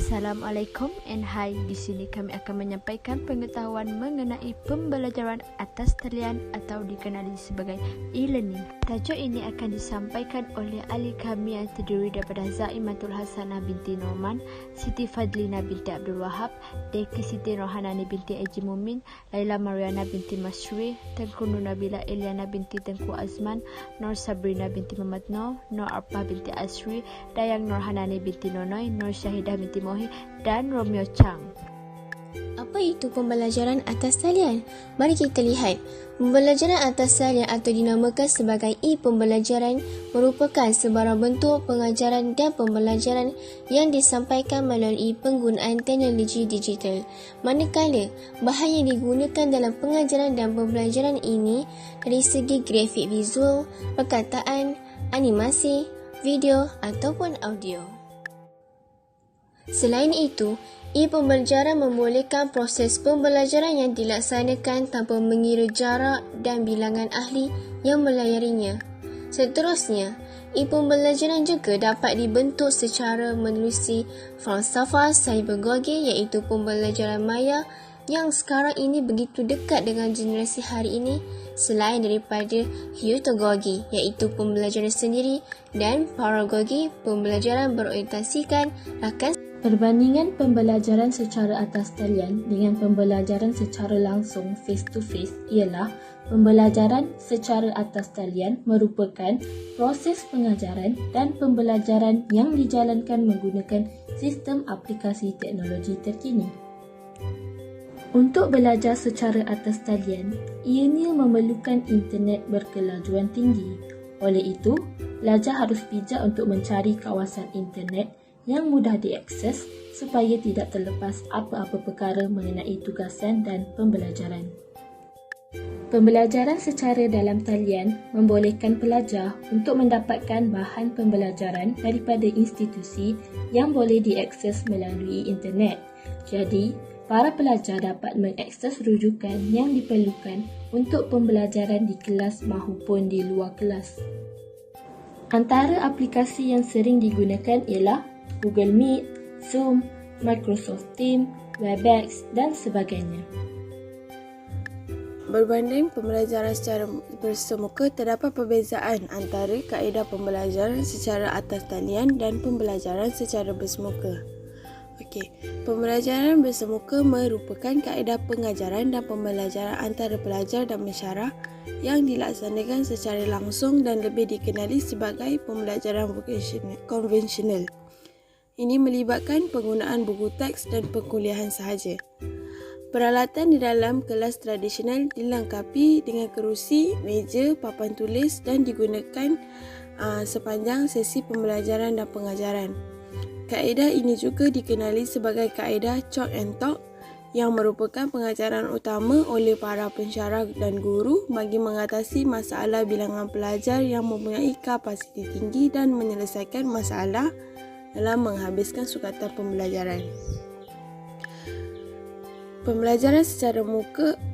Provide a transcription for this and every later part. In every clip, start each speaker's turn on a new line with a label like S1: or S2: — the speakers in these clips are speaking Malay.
S1: Assalamualaikum and hi. Di sini kami akan menyampaikan pengetahuan mengenai pembelajaran atas talian atau dikenali sebagai e-learning. Tajuk ini akan disampaikan oleh ahli kami yang terdiri daripada Zaimatul Hasanah binti Norman, Siti Fadlina binti Abdul Wahab, Deki Siti Rohanani binti Eji Mumin, Laila Mariana binti Masri, Tengku Nur Nabila Eliana binti Tengku Azman, Nur Sabrina binti Muhammad Nur Arpah binti Asri, Dayang Nur Hanani binti Nonoy, Nur Syahidah binti Mohi, dan Romeo Chang.
S2: Apa itu pembelajaran atas talian? Mari kita lihat. Pembelajaran atas talian atau dinamakan sebagai e-pembelajaran merupakan sebarang bentuk pengajaran dan pembelajaran yang disampaikan melalui penggunaan teknologi digital. Manakala bahan yang digunakan dalam pengajaran dan pembelajaran ini dari segi grafik visual, perkataan, animasi, video ataupun audio. Selain itu, e-pembelajaran membolehkan proses pembelajaran yang dilaksanakan tanpa mengira jarak dan bilangan ahli yang melayarinya. Seterusnya, e-pembelajaran juga dapat dibentuk secara menerusi falsafah cybergogi iaitu pembelajaran maya yang sekarang ini begitu dekat dengan generasi hari ini selain daripada heutagogi iaitu pembelajaran sendiri dan paragogi pembelajaran berorientasikan rakan.
S3: Perbandingan pembelajaran secara atas talian dengan pembelajaran secara langsung face to face ialah pembelajaran secara atas talian merupakan proses pengajaran dan pembelajaran yang dijalankan menggunakan sistem aplikasi teknologi terkini. Untuk belajar secara atas talian, ianya memerlukan internet berkelajuan tinggi. Oleh itu, pelajar harus bijak untuk mencari kawasan internet yang mudah diakses supaya tidak terlepas apa-apa perkara mengenai tugasan dan pembelajaran. Pembelajaran secara dalam talian membolehkan pelajar untuk mendapatkan bahan pembelajaran daripada institusi yang boleh diakses melalui internet. Jadi, para pelajar dapat mengakses rujukan yang diperlukan untuk pembelajaran di kelas mahupun di luar kelas. Antara aplikasi yang sering digunakan ialah Google Meet, Zoom, Microsoft Teams, Webex dan sebagainya.
S4: Berbanding pembelajaran secara bersemuka, terdapat perbezaan antara kaedah pembelajaran secara atas talian dan pembelajaran secara bersemuka. Pembelajaran bersemuka merupakan kaedah pengajaran dan pembelajaran antara pelajar dan pensyarah yang dilaksanakan secara langsung dan lebih dikenali sebagai pembelajaran konvensional. Ini melibatkan penggunaan buku teks dan perkuliahan sahaja. Peralatan di dalam kelas tradisional dilengkapi dengan kerusi, meja, papan tulis dan digunakan sepanjang sesi pembelajaran dan pengajaran. Kaedah ini juga dikenali sebagai kaedah chalk and talk yang merupakan pengajaran utama oleh para pensyarah dan guru bagi mengatasi masalah bilangan pelajar yang mempunyai kapasiti tinggi dan menyelesaikan masalah dalam menghabiskan sukatan pembelajaran. Pembelajaran secara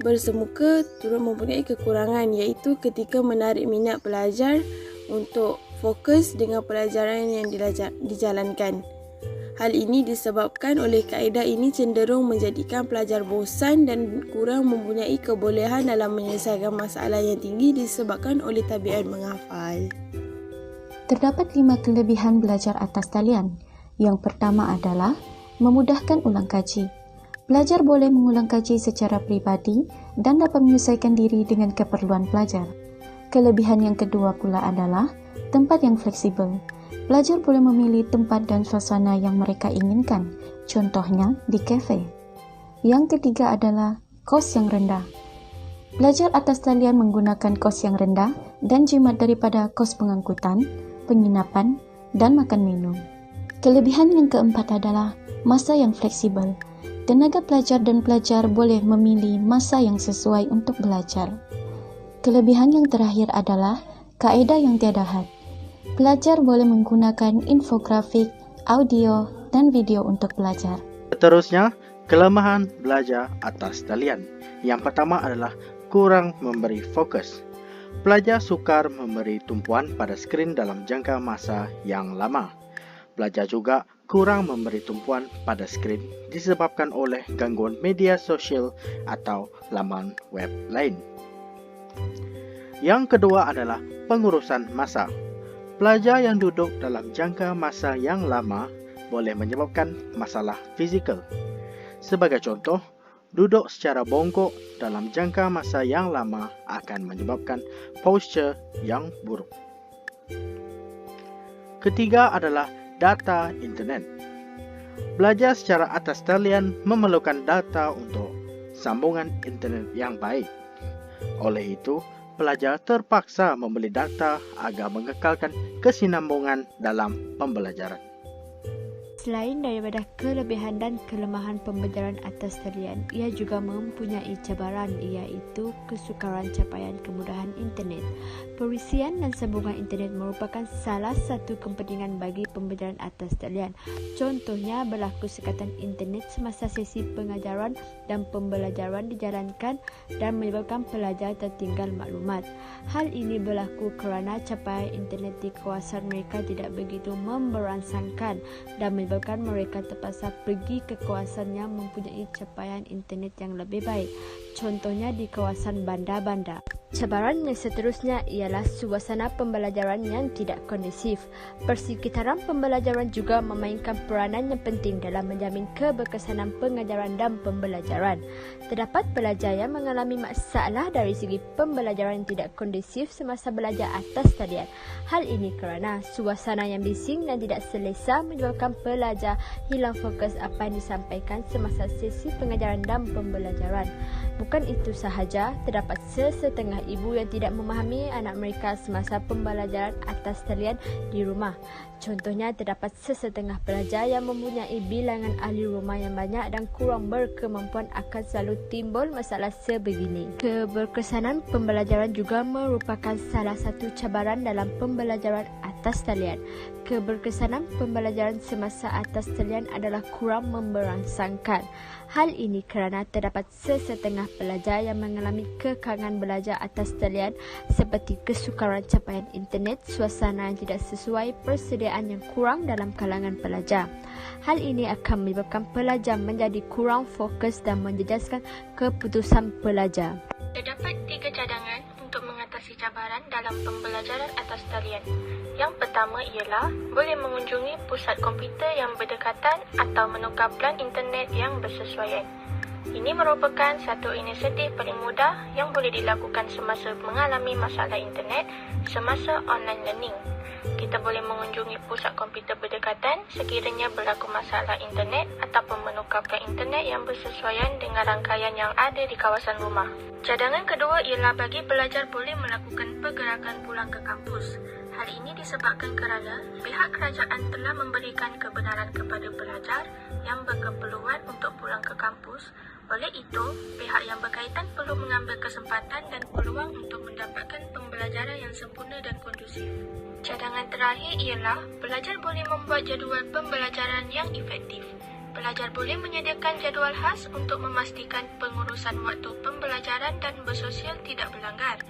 S4: bersemuka turut mempunyai kekurangan iaitu ketika menarik minat pelajar untuk fokus dengan pelajaran yang dijalankan. Hal ini disebabkan oleh kaedah ini cenderung menjadikan pelajar bosan dan kurang mempunyai kebolehan dalam menyelesaikan masalah yang tinggi disebabkan oleh tabiat menghafal.
S5: Terdapat 5 kelebihan belajar atas talian. Yang pertama adalah memudahkan ulang kaji. Pelajar boleh mengulang kaji secara peribadi dan dapat menyesuaikan diri dengan keperluan pelajar. Kelebihan yang kedua pula adalah tempat yang fleksibel. Pelajar boleh memilih tempat dan suasana yang mereka inginkan, contohnya di kafe. Yang ketiga adalah kos yang rendah. Pelajar atas talian menggunakan kos yang rendah dan jimat daripada kos pengangkutan, penginapan, dan makan minum. Kelebihan yang keempat adalah masa yang fleksibel. Tenaga pelajar dan pelajar boleh memilih masa yang sesuai untuk belajar. Kelebihan yang terakhir adalah Kaedah yang tiada had. Pelajar boleh menggunakan infografik, audio dan video untuk belajar.
S6: Seterusnya, kelemahan belajar atas talian. Yang pertama adalah kurang memberi fokus. Pelajar sukar memberi tumpuan pada skrin dalam jangka masa yang lama. Pelajar juga kurang memberi tumpuan pada skrin disebabkan oleh gangguan media sosial atau laman web lain. Yang kedua adalah pengurusan masa. Pelajar yang duduk dalam jangka masa yang lama boleh menyebabkan masalah fizikal. Sebagai contoh, duduk secara bongkok dalam jangka masa yang lama akan menyebabkan posture yang buruk. Ketiga adalah data internet. Belajar secara atas talian memerlukan data untuk sambungan internet yang baik. Oleh itu, pelajar terpaksa membeli data agar mengekalkan kesinambungan dalam pembelajaran.
S1: Selain daripada kelebihan dan kelemahan pembelajaran atas talian, ia juga mempunyai cabaran, iaitu kesukaran capaian kemudahan internet. Perisian dan sambungan internet merupakan salah satu kepentingan bagi pembelajaran atas talian. Contohnya, berlaku sekatan internet semasa sesi pengajaran dan pembelajaran dijalankan dan menyebabkan pelajar tertinggal maklumat. Hal ini berlaku kerana capaian internet di kawasan mereka tidak begitu memberangsangkan dan menyebabkan mereka terpaksa pergi ke kawasan yang mempunyai capaian internet yang lebih baik. Contohnya di kawasan bandar-bandar. Cabaran yang seterusnya ialah suasana pembelajaran yang tidak kondusif. Persekitaran pembelajaran juga memainkan peranan yang penting dalam menjamin keberkesanan pengajaran dan pembelajaran. Terdapat pelajar yang mengalami masalah dari segi pembelajaran yang tidak kondusif semasa belajar atas talian. Hal ini kerana suasana yang bising dan tidak selesa menyebabkan pelajar hilang fokus apa yang disampaikan semasa sesi pengajaran dan pembelajaran. Bukan itu sahaja, terdapat sesetengah ibu yang tidak memahami anak mereka semasa pembelajaran atas talian di rumah. Contohnya, terdapat sesetengah pelajar yang mempunyai bilangan ahli rumah yang banyak dan kurang berkemampuan akan selalu timbul masalah sebegini. Keberkesanan pembelajaran juga merupakan salah satu cabaran dalam pembelajaran atas talian. Keberkesanan pembelajaran semasa atas talian adalah kurang memberangsangkan. Hal ini kerana terdapat sesetengah pelajar yang mengalami kekangan belajar atas talian seperti kesukaran capaian internet, suasana yang tidak sesuai, persediaan yang kurang dalam kalangan pelajar. Hal ini akan menyebabkan pelajar menjadi kurang fokus dan menjejaskan keputusan pelajar.
S7: Terdapat 3 cadangan untuk mengatasi cabaran dalam pembelajaran atas talian. Yang pertama ialah boleh mengunjungi pusat komputer yang berdekatan atau menukar pelan internet yang bersesuaian. Ini merupakan satu inisiatif paling mudah yang boleh dilakukan semasa mengalami masalah internet semasa online learning. Kita boleh mengunjungi pusat komputer berdekatan sekiranya berlaku masalah internet ataupun menukarkan internet yang bersesuaian dengan rangkaian yang ada di kawasan rumah. Cadangan kedua ialah bagi pelajar boleh melakukan pergerakan pulang ke kampus. Hal ini disebabkan kerana pihak kerajaan telah memberikan kebenaran kepada pelajar yang berkeperluan untuk pulang ke kampus. Oleh itu, pihak yang berkaitan perlu mengambil kesempatan dan peluang untuk mendapatkan pembelajaran yang sempurna dan kondusif. Cadangan terakhir ialah pelajar boleh membuat jadual pembelajaran yang efektif. Pelajar boleh menyediakan jadual khas untuk memastikan pengurusan waktu pembelajaran dan bersosial tidak berlanggar.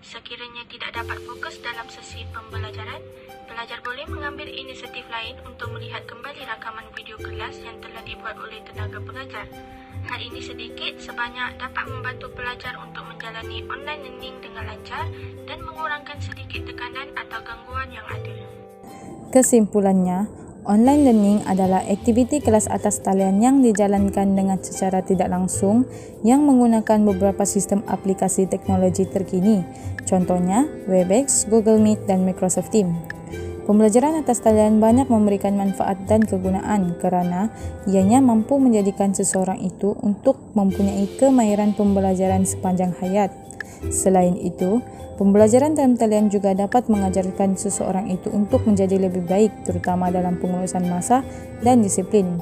S7: Sekiranya tidak dapat fokus dalam sesi pembelajaran, pelajar boleh mengambil inisiatif lain untuk melihat kembali rakaman video kelas yang telah dibuat oleh tenaga pengajar. Hal ini sedikit sebanyak dapat membantu pelajar untuk menjalani online learning dengan lancar dan mengurangkan sedikit tekanan atau gangguan yang ada.
S8: Kesimpulannya, online learning adalah aktiviti kelas atas talian yang dijalankan dengan secara tidak langsung yang menggunakan beberapa sistem aplikasi teknologi terkini. Contohnya, Webex, Google Meet dan Microsoft Teams. Pembelajaran atas talian banyak memberikan manfaat dan kegunaan kerana ianya mampu menjadikan seseorang itu untuk mempunyai kemahiran pembelajaran sepanjang hayat. Selain itu, pembelajaran dalam talian juga dapat mengajarkan seseorang itu untuk menjadi lebih baik, terutama dalam pengurusan masa dan disiplin.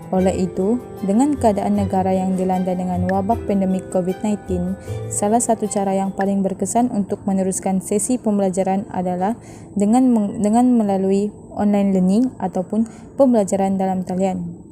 S8: Oleh itu, dengan keadaan negara yang dilanda dengan wabak pandemik COVID-19, salah satu cara yang paling berkesan untuk meneruskan sesi pembelajaran adalah dengan melalui online learning ataupun pembelajaran dalam talian.